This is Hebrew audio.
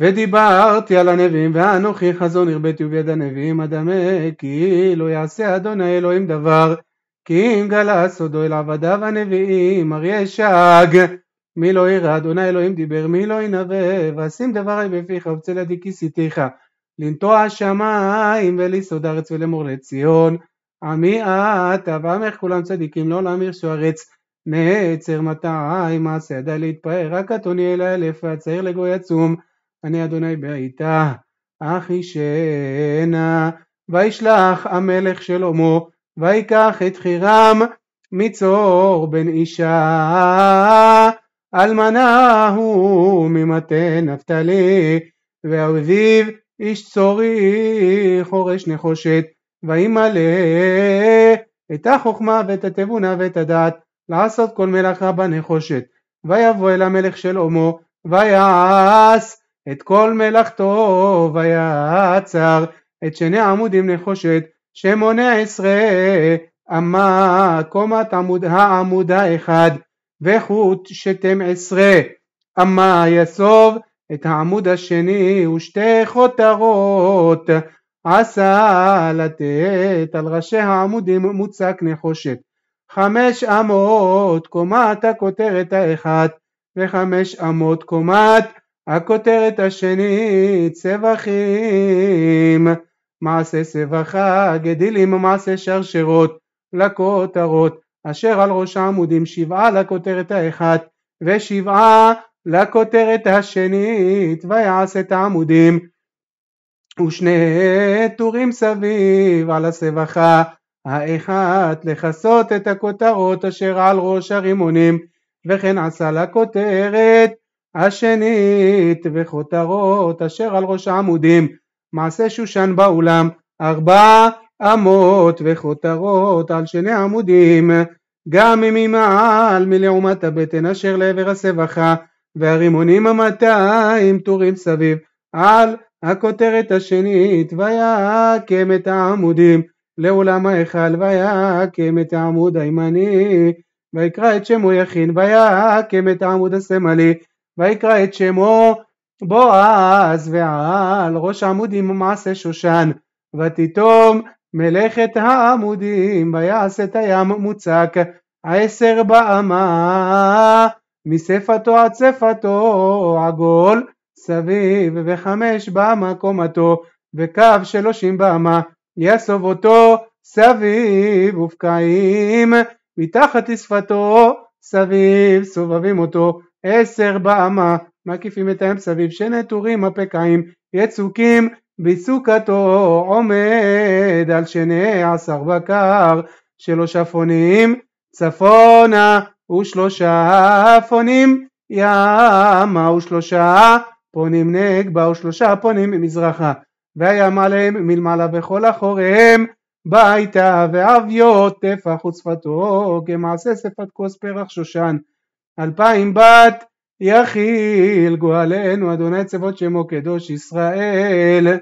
ודיברתי על הנביאים ואנוכי חזון הרביתי וביד הנביאים אדמה כי לא יעשה אדוני אלוהים דבר כי אם גלה סודו אל עבדיו הנביאים אריה שג מי לא ירא אדוני אלוהים דיבר מי לא ינבא ואשים דברי בפיך ובצלעתי כיסיתיך לנטוע שמיים וליסוד ארץ ולאמור לציון עמי אתה ועמך כולם צדיקים לעולם ירשו ארץ נעצר מתי מעשה ידי להתפאר רק אדוני אל האלף והצעיר לגוי עצום אני אדוני בעיתה אחישנה וישלח המלך שלמה ויקח את חירם מצור בן אישה אלמנה הוא ממטה נפתלי ואביו איש צורי חורש נחושת וימלא את החוכמה ואת התבונה ואת הדעת לעשות כל מלאכה בנחושת ויבוא אל המלך שלמה ויעש את כל מלאכתו ויעצר את שני עמודים נחושת 18 אמה קומת העמוד האחד וחוט 12 אמה יסוב את העמוד השני ושתי חותרות עשה לתת על ראשי העמודים מוצק נחושת 5 אמות קומת הכותרת האחת ו5 אמות קומת הכותרת השני צבחים מעשה צבחה גדילים מעשה שרשרות לכותרות אשר על ראש העמודים 7 לכותרת האחת ו7 לכותרת השנית ויעש את העמודים ושני טורים סביב על הצבחה האחת לכסות את הכותרות אשר על ראש הרימונים וכן עשה לכותרת השנית וכותרות אשר על ראש העמודים מעשה שושן באולם 4 אמות וכותרות על שני עמודים גם ממעל מלעומת הבטן אשר לעבר הצבחה והרימונים 200 טורים סביב על הכותרת השנית ויקם את העמודים לעולם ההיכל ויקם את העמוד הימני ויקרא את שמו יכין ויקם את העמוד השמאלי ויקרא את שמו בועז ועל ראש העמודים מעשה שושן ותיתום מלאכת העמודים ויעש את הים מוצק 10 באמה משפתו עד שפתו עגול סביב ו5 באמה קומתו וקו 30 באמה יסוב אותו סביב ופקעים מתחת לשפתו סביב סובבים אותו 10 באמה מקיפים את הים סביב שני טורים הפקעים יצוקים בסוכתו עומד על 12 בקר 3 אפונים צפונה ו3 אפונים ימה ו3 פונים נגבה ו3 פונים מזרחה והים עליהם מלמעלה וכל אחוריהם ביתה ואביות טפח וצפתו כמעשה שפת כוס פרח שושן 2000 בת יכיל גואלנו אדוני צבאות שמו קדוש ישראל